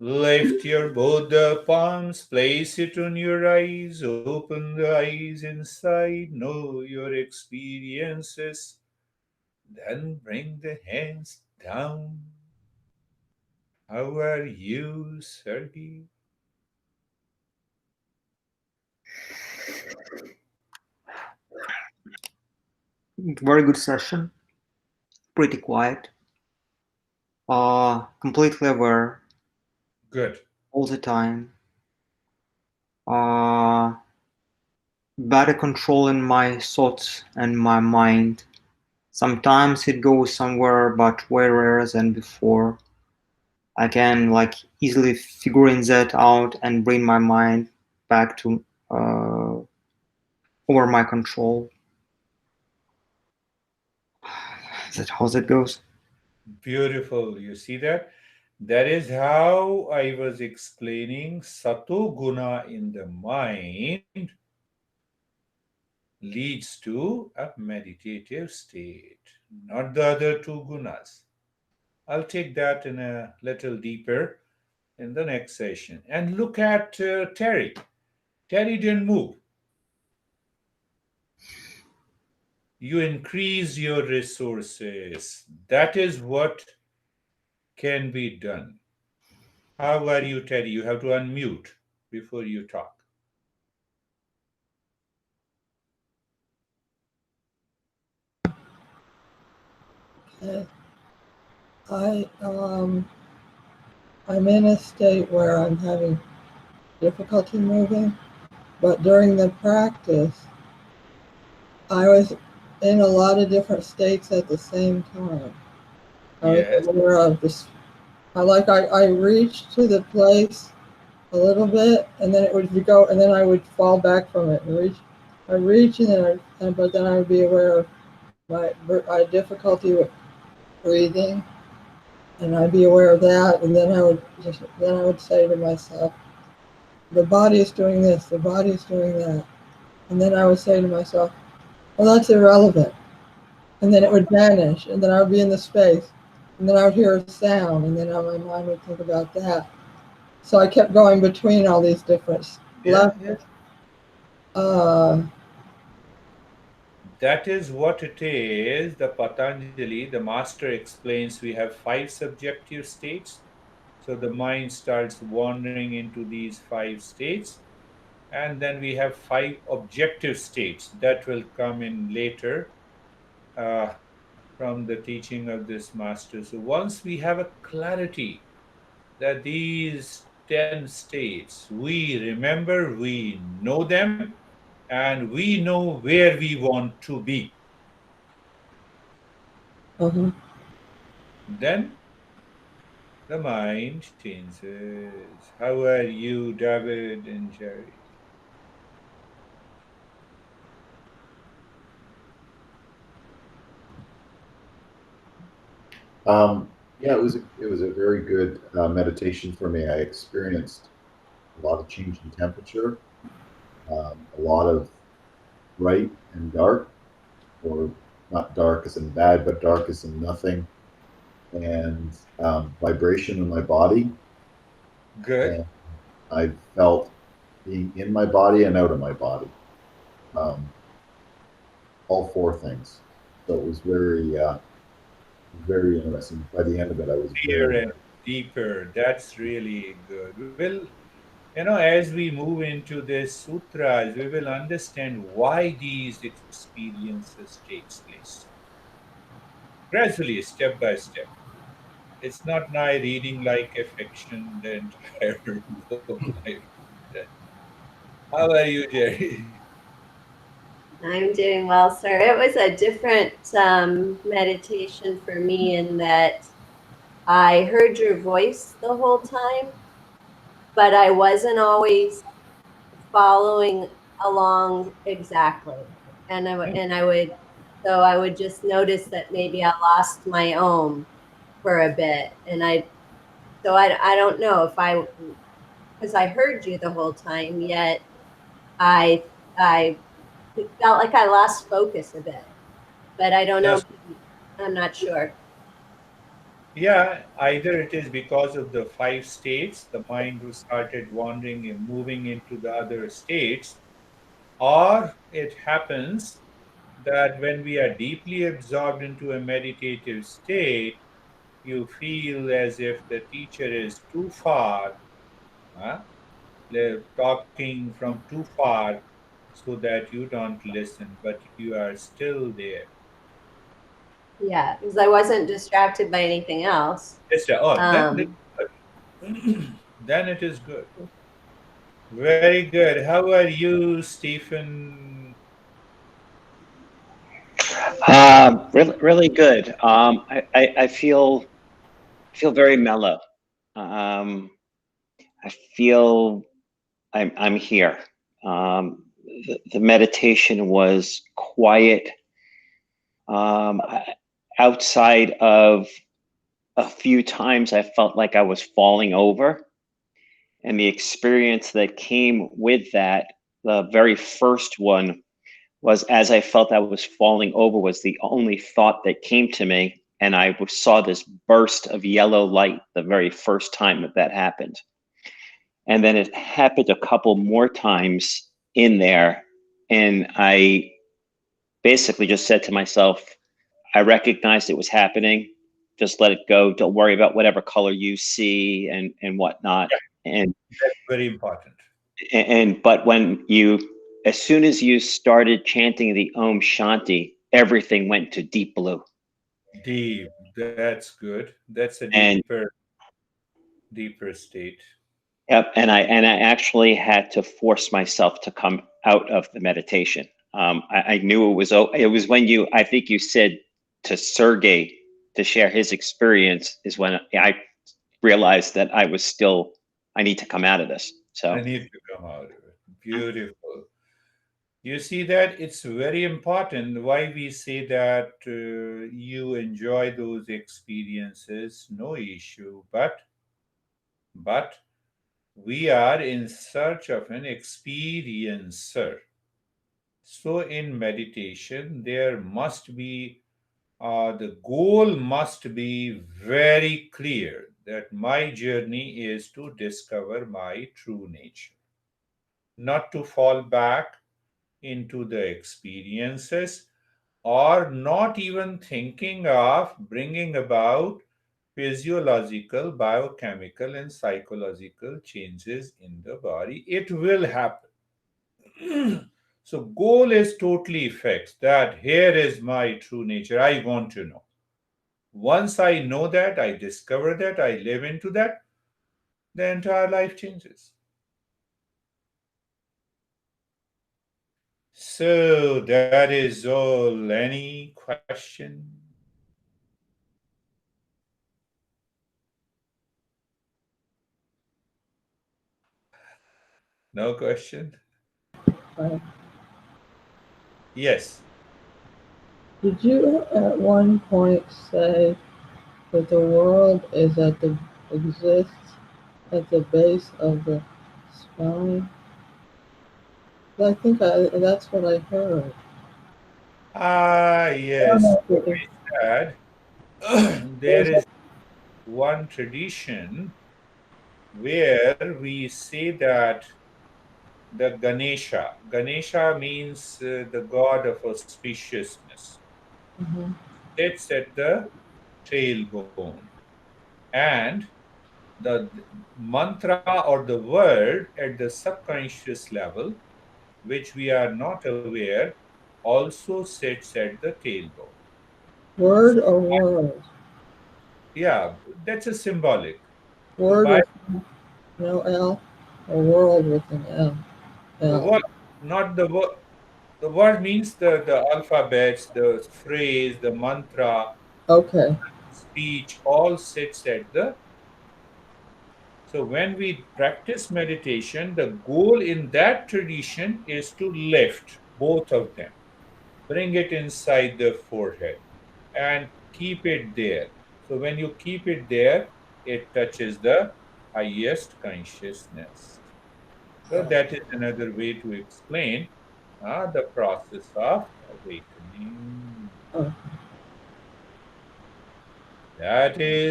Lift your both the palms, place it on your eyes, open the eyes inside, know your experiences, then bring the hands down. How are you, Sergey? Very good session. Pretty quiet. Completely aware Good. all the time. Uh, Better controlling my thoughts and my mind. Sometimes it goes somewhere, but way rarer than before. I can like easily figuring that out and bring my mind back to over my control. That's how that goes. Beautiful. You see that? That is how I was explaining Sato Guna in the mind leads to a meditative state, not the other two gunas. I'll take that in a little deeper in the next session. And look at Terry. Terry didn't move. You increase your resources. That is what can be done. How are you, Terry? You have to unmute before you talk. Okay. I'm in a state where I'm having difficulty moving, but during the practice, I was in a lot of different states at the same time. I was Yes. aware of this. I reached to the place a little bit, and then it would go, and then I would fall back from it and reach. I reach, but then I would be aware of my difficulty with breathing, and I'd be aware of that, and then I would say to myself, the body is doing this, the body is doing that, and then I would say to myself, well, that's irrelevant, and then it would vanish, and then I would be in the space, and then I would hear a sound, and then my mind would think about that. So I kept going between all these different Yeah, yeah. levels. Uh, That is what it is. The Patanjali, the master explains we have five subjective states. So the mind starts wandering into these five states. And then we have five objective states that will come in later uh, from the teaching of this master. So once we have a clarity that these 10 states, we remember, we know them, and we know where we want to be, uh-huh. then the mind changes. How are you, David and Jerry? Yeah, it was a very good meditation for me. I experienced a lot of change in temperature, a lot of bright and dark, or not dark as in bad, but dark as in nothing, and vibration in my body. Good. And I felt being in my body and out of my body, um, all four things. So it was very interesting. By the end of it, I was Clear very, and deeper. That's really good. As we move into this sutras, we will understand why these experiences takes place gradually, step by step. It's not now reading like a fiction the entire book. How are you, Jerry? I'm doing well, sir. It was a different meditation for me in that I heard your voice the whole time, but I wasn't always following along exactly. So I would just notice that maybe I lost my own for a bit, I don't know if because I heard you the whole time, yet I I felt like I lost focus a bit, but I don't know. Just I'm not sure. Yeah, either it is because of the five states, the mind who started wandering and moving into the other states, or it happens that when we are deeply absorbed into a meditative state, you feel as if the teacher is too far, huh? They're talking from too far so that you don't listen, but you are still there. Yeah, because I wasn't distracted by anything else. Yes, sir. Oh, then Um, it's good. Then it is good. Very good. How are you, Stephen? Really good. I feel very mellow. Um, I feel I'm here. The meditation was quiet. Um, I- Outside of a few times, I felt like I was falling over, and the experience that came with that, the very first one was as I felt I was falling over was the only thought that came to me. And I saw this burst of yellow light the very first time that happened. And then it happened a couple more times in there. And I basically just said to myself, I recognized it was happening. Just let it go. Don't worry about whatever color you see and whatnot. And That's very important. but when you, as soon as you started chanting the Om Shanti, everything went to deep blue. Deep. That's good. That's a And deeper state. yep, and I actually had to force myself to come out of the meditation. I knew it was, it was when you, I think you said to Sergey to share his experience is when I realized that I was still, I need to come out of this. I So need to come out of it. Beautiful. You see that it's very important why we say that you enjoy those experiences, no issue, but we are in search of an experiencer. So in meditation, there must be the goal must be very clear that my journey is to discover my true nature, not to fall back into the experiences or not even thinking of bringing about physiological, biochemical, and psychological changes in the body. It will happen. So, goal is totally fixed that here is my true nature. I want to know. Once I know that, I discover that, I live into that, the entire life changes. So, that is all. Any question? No question? Right. Yes. Did you at one point say that the world is at the exists at the base of the spine? I think that's what I heard. Ah, I don't yes. know if it Dad, there is. is one tradition where we say that the Ganesha means the god of auspiciousness, Mhm. sits at the tailbone. And the mantra or the word at the subconscious level, which we are not aware, also sits at the tailbone. So, Word or world? yeah, that's a symbolic. So, Word by with no L, or world with an L. the L. word, not the word, the word means the alphabets, the phrase, the mantra, Okay. speech, all sits at the. So, when we practice meditation, the goal in that tradition is to lift both of them, bring it inside the forehead, and keep it there. So, when you keep it there, it touches the highest consciousness. So, that is another way to explain the process of awakening. Oh. That is